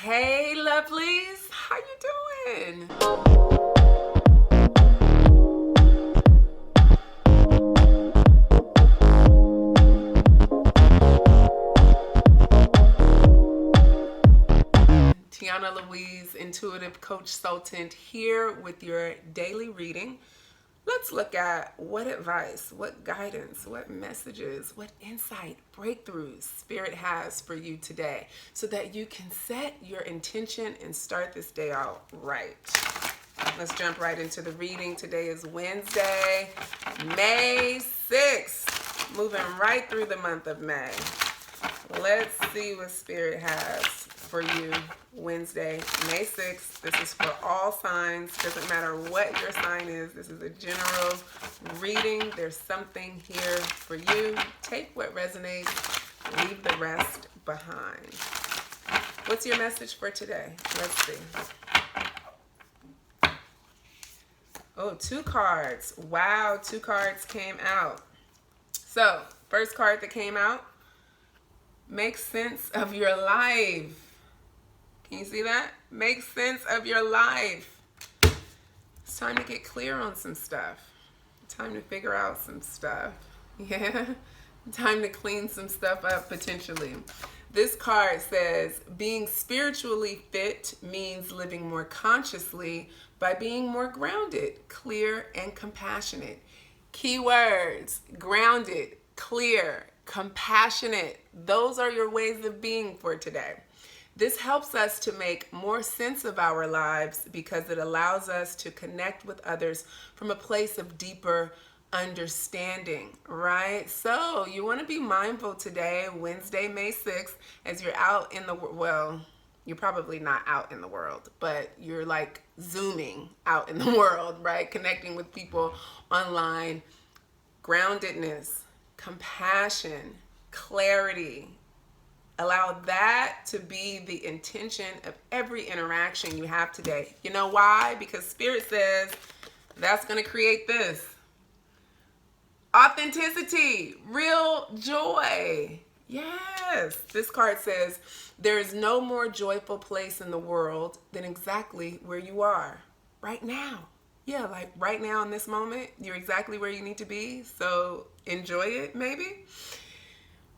Hey lovelies, how you doing? Tiana Louise, Intuitive Coach Sultan, here with your daily reading. Let's look at what advice, what guidance, what messages, what insight, breakthroughs Spirit has for you today so that you can set your intention and start this day out right. Let's jump right into the reading. Today is Wednesday, May 6th, moving right through the month of May. Let's see what Spirit has for you Wednesday, May 6th. This is for all signs. Doesn't matter what your sign is. This is a general reading. There's something here for you. Take what resonates. Leave the rest behind. What's your message for today? Let's see. Oh, 2 cards. Wow, 2 cards came out. So, first card that came out, make sense of your life. Can you see that? Make sense of your life. It's time to get clear on some stuff. Time to figure out some stuff. Yeah? Time to clean some stuff up potentially. This card says, being spiritually fit means living more consciously by being more grounded, clear, and compassionate. Keywords: grounded, clear, compassionate. Those are your ways of being for today. This helps us to make more sense of our lives because it allows us to connect with others from a place of deeper understanding, right? So you want to be mindful today, Wednesday, May 6th, as you're out in the world. Well, you're probably not out in the world, but you're like zooming out in the world, right? Connecting with people online. Groundedness, compassion, clarity. Allow that to be the intention of every interaction you have today. You know why? Because Spirit says that's going to create this. Authenticity, real joy. Yes. This card says there is no more joyful place in the world than exactly where you are right now. Yeah, like right now in this moment, you're exactly where you need to be. So enjoy it, maybe.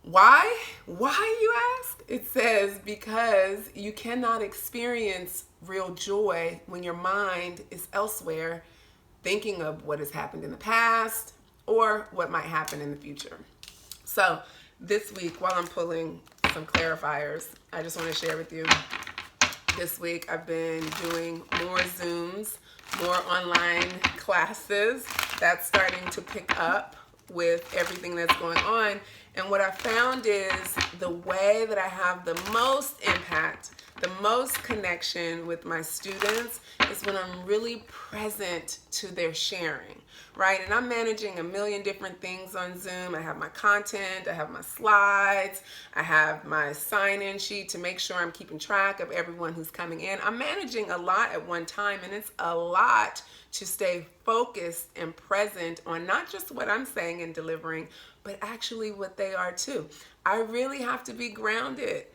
Why? Why, you ask? It says because you cannot experience real joy when your mind is elsewhere, thinking of what has happened in the past or what might happen in the future. So this week, while I'm pulling some clarifiers, I just want to share with you. This week, I've been doing more Zooms, more online classes. That's starting to pick up with everything that's going on. And what I found is the way that I have the most impact, the most connection with my students is when I'm really present to their sharing, right? And I'm managing a million different things on Zoom. I have my content, I have my slides, I have my sign-in sheet to make sure I'm keeping track of everyone who's coming in. I'm managing a lot at one time, and it's a lot to stay focused and present on not just what I'm saying and delivering, but actually what they are too. I really have to be grounded,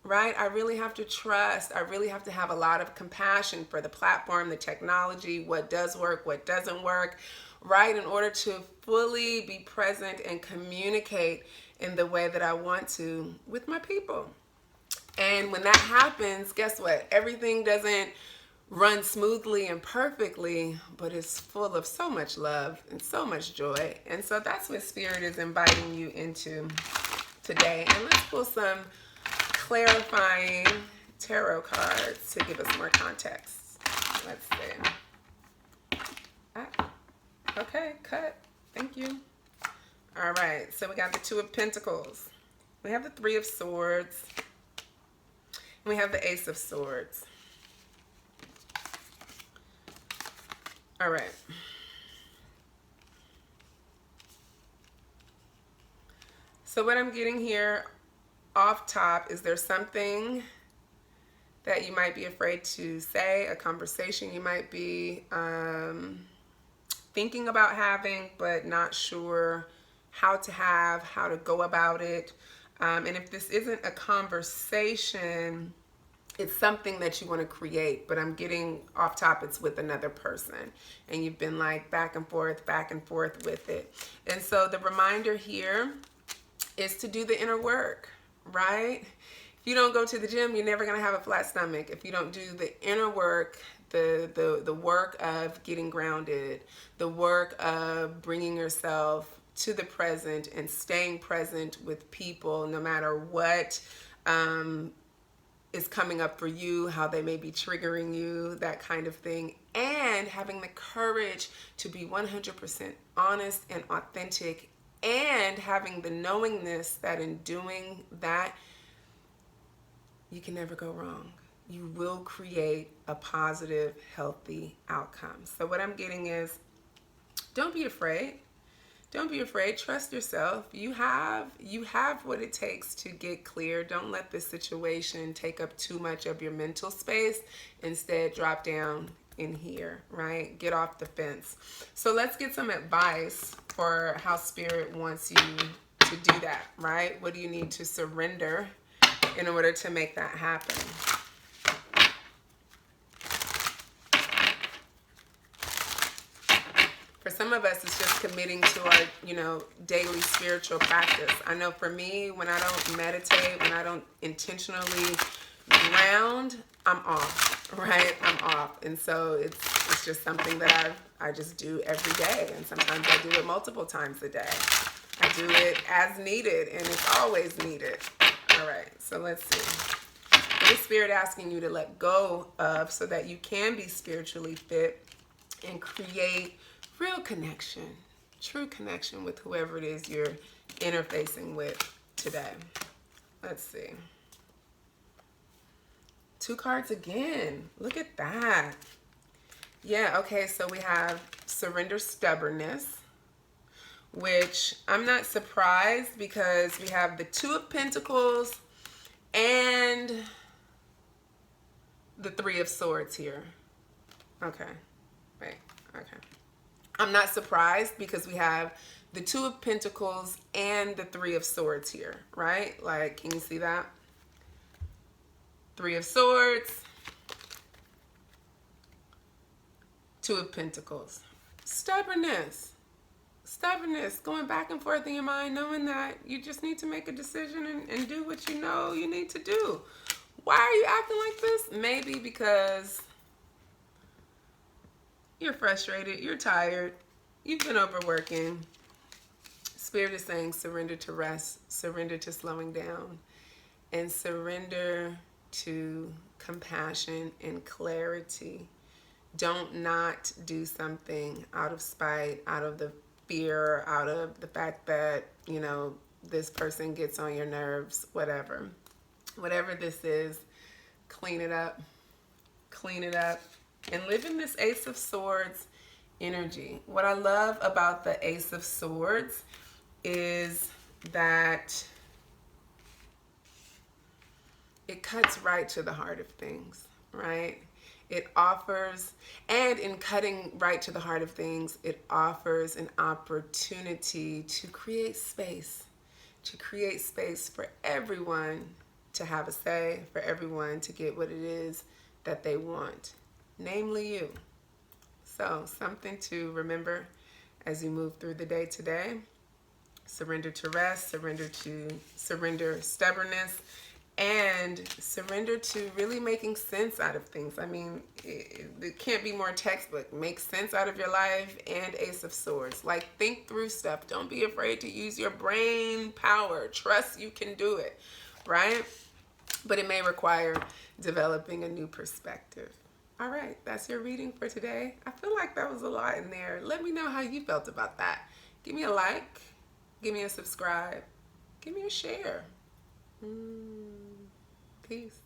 right? I really have to trust. I really have to have a lot of compassion for the platform, the technology, what does work, what doesn't work, right? In order to fully be present and communicate in the way that I want to with my people. And when that happens, guess what? Everything doesn't run smoothly and perfectly, but it's full of so much love and so much joy. And so that's what Spirit is inviting you into today. And let's pull some clarifying tarot cards to give us more context. Let's see. Okay, cut. Thank you. All right, so we got the 2 of Pentacles. We have the 3 of Swords. And we have the Ace of Swords. All right. So what I'm getting here off top is there something that you might be afraid to say, a conversation you might be thinking about having, but not sure how to have, how to go about it. And if this isn't a conversation, it's something that you want to create, but I'm getting off topics with another person, and you've been like back and forth with it. And so the reminder here is to do the inner work, right? If you don't go to the gym, you're never going to have a flat stomach. If you don't do the inner work, the work of getting grounded, the work of bringing yourself to the present and staying present with people, no matter what is coming up for you, how they may be triggering you, that kind of thing, and having the courage to be 100% honest and authentic, and having the knowingness that in doing that, you can never go wrong. You will create a positive, healthy outcome. So what I'm getting is, don't be afraid. Don't be afraid. Trust yourself. You have what it takes to get clear. Don't let this situation take up too much of your mental space. Instead, drop down in here, right? Get off the fence. So let's get some advice for how Spirit wants you to do that, right? What do you need to surrender in order to make that happen? For some of us, it's just committing to our, daily spiritual practice. I know for me, when I don't meditate, when I don't intentionally ground, I'm off, right? I'm off. And so it's just something that I just do every day. And sometimes I do it multiple times a day. I do it as needed, and it's always needed. All right, so let's see. What is Spirit asking you to let go of so that you can be spiritually fit and create real connection, true connection with whoever it is you're interfacing with today? Let's see. 2 cards again. Look at that. Yeah, okay, so we have surrender stubbornness, which I'm not surprised because we have the 2 of Pentacles and the 3 of Swords here. Okay, wait, okay. I'm not surprised because we have the 2 of Pentacles and the 3 of Swords here, right? Like, can you see that? 3 of Swords, 2 of Pentacles. Stubbornness. Stubbornness, going back and forth in your mind, knowing that you just need to make a decision and do what you know you need to do. Why are you acting like this? Maybe because you're frustrated, you're tired, you've been overworking. Spirit is saying surrender to rest, surrender to slowing down, and surrender to compassion and clarity. Don't not do something out of spite, out of the fear, out of the fact that, this person gets on your nerves, whatever. Whatever this is, clean it up, and live in this Ace of Swords energy. What I love about the Ace of Swords is that it cuts right to the heart of things, right? It offers, and in cutting right to the heart of things, it offers an opportunity to create space for everyone to have a say, for everyone to get what it is that they want, namely you. So something to remember as you move through the day today. Surrender to rest, surrender stubbornness, and surrender to really making sense out of things. I mean, it can't be more textbook. Make sense out of your life and Ace of Swords. Like, think through stuff. Don't be afraid to use your brain power. Trust you can do it, right? But it may require developing a new perspective. All right, that's your reading for today. I feel like that was a lot in there. Let me know how you felt about that. Give me a like, give me a subscribe, give me a share. Peace.